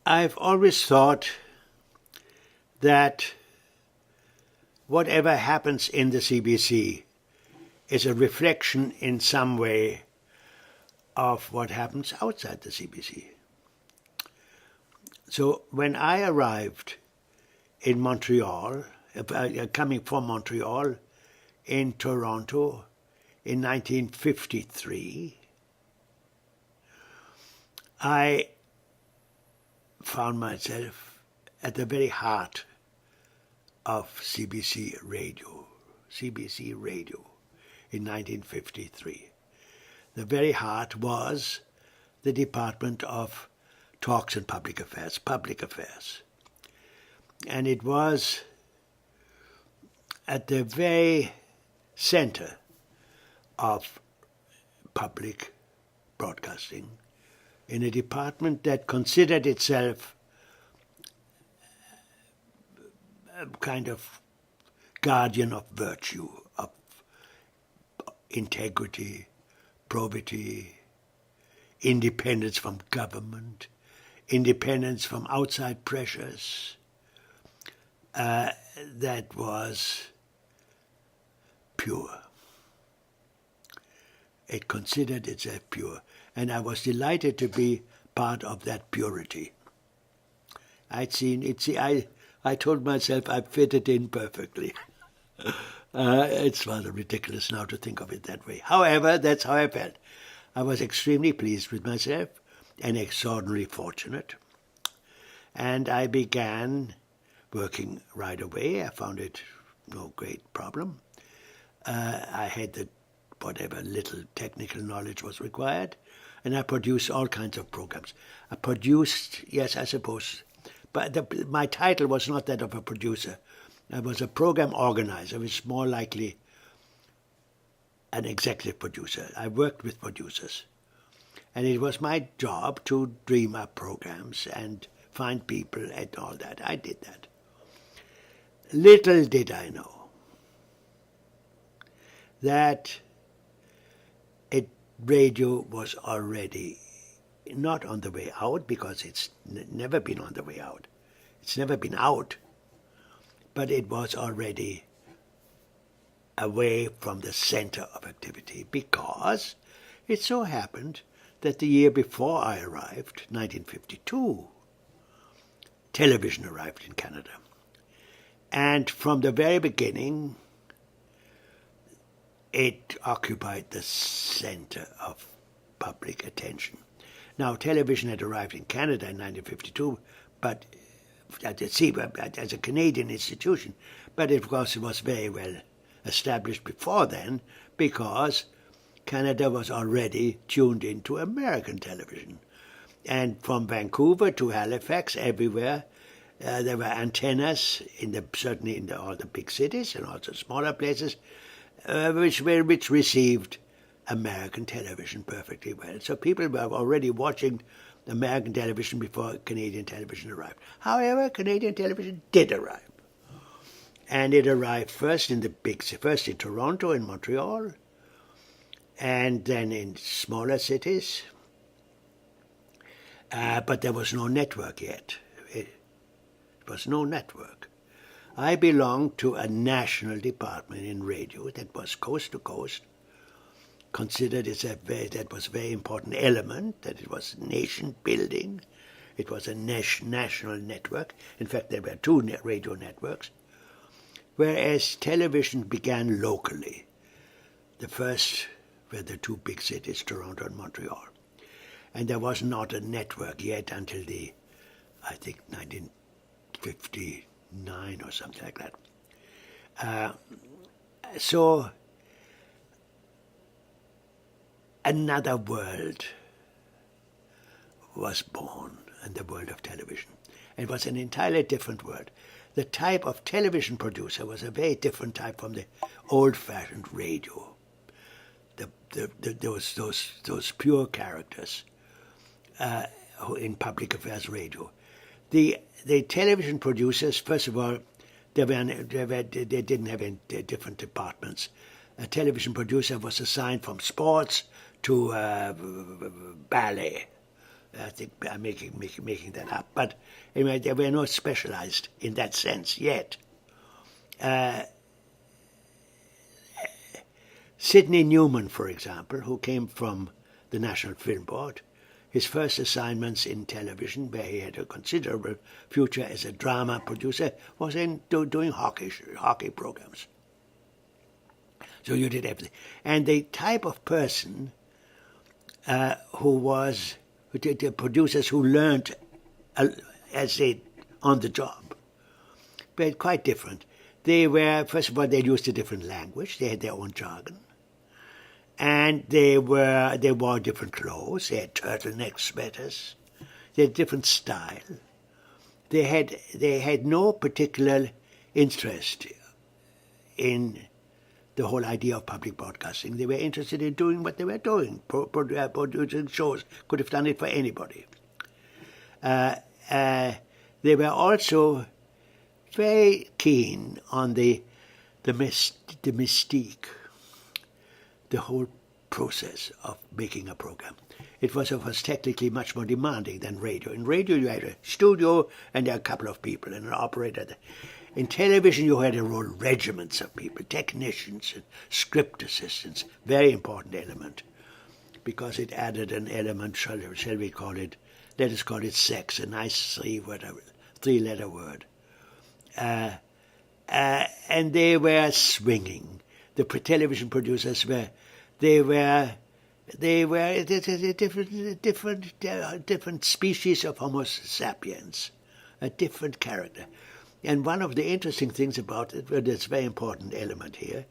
I've always thought that whatever happens in the CBC is a reflection in some way of what happens outside the CBC. So when I arrived in Montreal, coming from Montreal in Toronto in 1953, I found myself at the very heart of CBC radio in 1953. The very heart was the Department of Talks and Public Affairs. And it was at the very center of public broadcasting, in a department that considered itself a kind of guardian of virtue, of integrity, probity, independence from government, independence from outside pressures. That was pure. It considered itself pure, and I was delighted to be part of that purity. I'd seen it. See, I told myself I fitted in perfectly. It's rather ridiculous now to think of it that way. However, that's how I felt. I was extremely pleased with myself and extraordinarily fortunate. And I began working right away. I found it no great problem. I had whatever little technical knowledge was required, and I produced all kinds of programs. I produced, yes, I suppose, but my title was not that of a producer. I was a program organizer, which is more likely an executive producer. I worked with producers. And it was my job to dream up programs and find people and all that. I did that. Little did I know that radio was already not on the way out, because it's never been on the way out. It's never been out. But it was already away from the center of activity, because it so happened that the year before I arrived, 1952, television arrived in Canada. And from the very beginning, it occupied the center of public attention. Now, television had arrived in Canada in 1952, but as a Canadian institution, but of course it was very well established before then, because Canada was already tuned into American television. And from Vancouver to Halifax, everywhere, there were antennas, certainly in all the big cities and also smaller places, which received American television perfectly well. So people were already watching American television before Canadian television arrived. However, Canadian television did arrive. And it arrived first in Toronto and Montreal, and then in smaller cities. But there was no network yet. It was no network. I belonged to a national department in radio that was coast to coast, considered that was a very important element, that it was nation building. It was a national network. In fact, there were two radio networks, whereas television began locally. The first were the two big cities, Toronto and Montreal. And there was not a network yet until I think 1959 or something like that. So another world was born in the world of television. It was an entirely different world. The type of television producer was a very different type from the old-fashioned radio. Those pure characters in public affairs radio. The television producers, first of all, they didn't have any different departments. A television producer was assigned from sports to ballet, I think I'm making that up. But anyway, they were not specialized in that sense yet. Sidney Newman, for example, who came from the National Film Board, his first assignments in television, where he had a considerable future as a drama producer, was in doing hockey programs. So you did everything. And the type of person the producers who learned as they on the job, were quite different. They were, first of all, they used a different language. They had their own jargon. And they wore different clothes. They had turtleneck sweaters. They had different style. They had no particular interest in the whole idea of public broadcasting. They were interested in doing what they were doing, producing shows. Could have done it for anybody. They were also very keen on the mystique, the whole process of making a program. It was, of course, technically much more demanding than radio. In radio, you had a studio and there were a couple of people and an operator. In television, you had regiments of people, technicians and script assistants, very important element, because it added an element, shall we call it, let us call it sex, a nice three-letter word. And they were swinging. The television producers were different species of Homo sapiens, a different character. And one of the interesting things about it, that's a very important element here,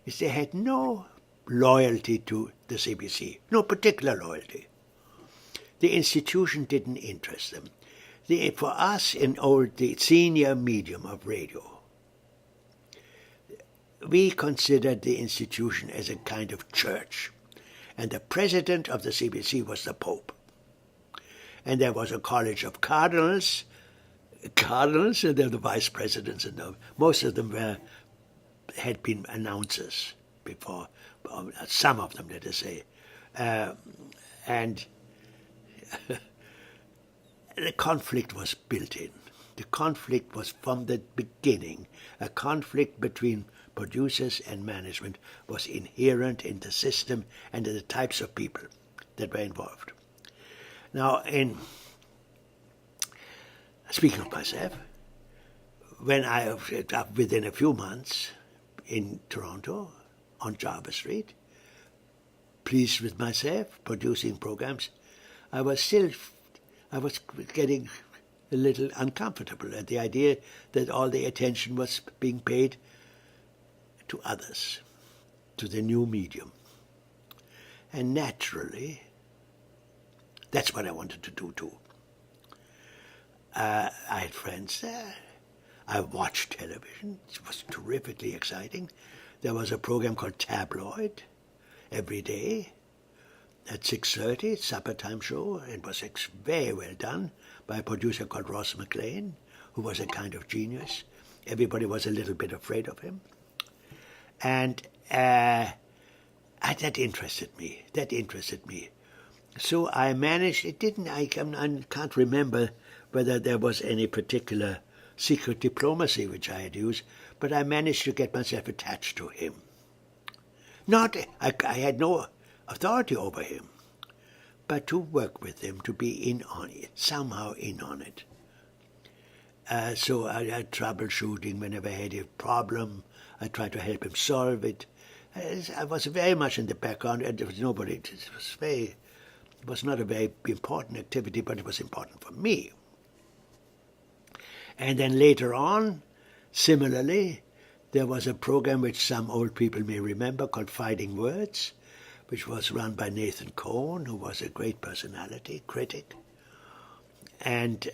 is they had no loyalty to the CBC, no particular loyalty. The institution didn't interest them. For us in the senior medium of radio, we considered the institution as a kind of church, and the president of the CBC was the Pope. And there was a college of cardinals, and they're the vice presidents, and most of them had been announcers before, some of them, let us say. And the conflict was built in. The conflict was from the beginning. A conflict between producers and management was inherent in the system and in the types of people that were involved. Now, speaking of myself, when within a few months in Toronto, on Java Street, pleased with myself, producing programs, I was getting a little uncomfortable at the idea that all the attention was being paid to others, to the new medium. And naturally, that's what I wanted to do too. I had friends there. I watched television. It was terrifically exciting. There was a program called Tabloid every day at 6:30, supper time show. It was very well done by a producer called Ross McLean, who was a kind of genius. Everybody was a little bit afraid of him. And that interested me. So I managed, I can't remember whether there was any particular secret diplomacy which I had used, but I managed to get myself attached to him. I had no authority over him, but to work with him, to be somehow in on it. So I had troubleshooting whenever I had a problem. I tried to help him solve it. I was very much in the background, and there was nobody. It was not a very important activity, but it was important for me. And then later on, similarly, there was a program which some old people may remember called Fighting Words, which was run by Nathan Cohen, who was a great personality, critic. And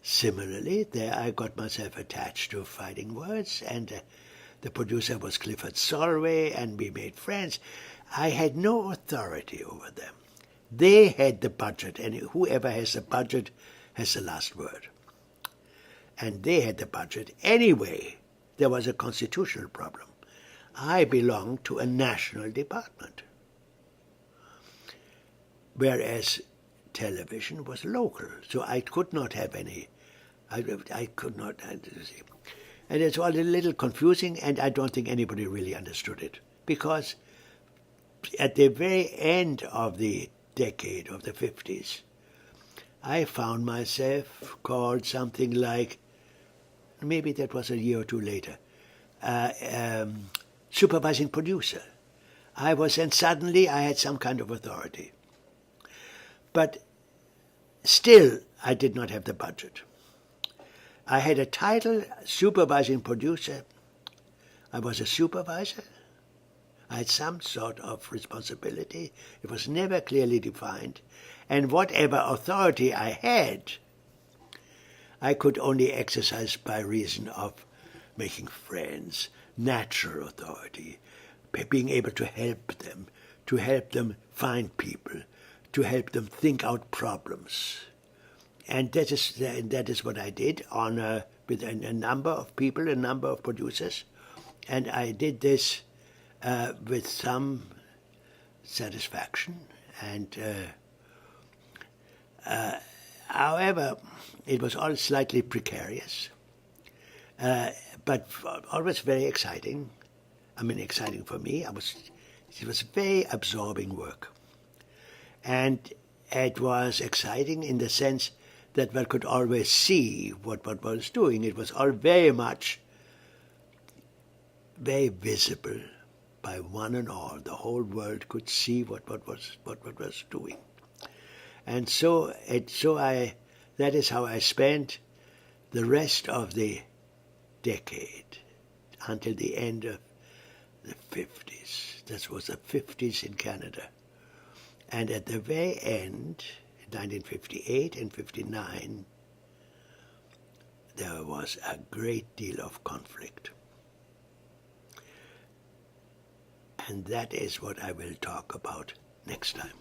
similarly, there I got myself attached to Fighting Words, and the producer was Clifford Solway, and we made friends. I had no authority over them. They had the budget, and whoever has the budget has the last word. And they had the budget. Anyway, there was a constitutional problem. I belonged to a national department, whereas television was local, so I could not have any. I could not. And it's all a little confusing, and I don't think anybody really understood it. Because at the very end of the decade of the 50s, I found myself called something like, maybe that was a year or two later, supervising producer. And suddenly I had some kind of authority. But still, I did not have the budget. I had a title, supervising producer. I was a supervisor. I had some sort of responsibility. It was never clearly defined. And whatever authority I had, I could only exercise by reason of making friends, natural authority, being able to help them find people, to help them think out problems. And that is what I did with a number of people, a number of producers. And I did this with some satisfaction. And however, it was all slightly precarious, but always very exciting. I mean, exciting for me. It was very absorbing work. And it was exciting in the sense that one could always see what one was doing. It was all very visible by one and all. The whole world could see what was doing. And that is how I spent the rest of the decade until the end of the 50s. That was the 50s in Canada. And at the very end, in 1958 and 59, there was a great deal of conflict. And that is what I will talk about next time.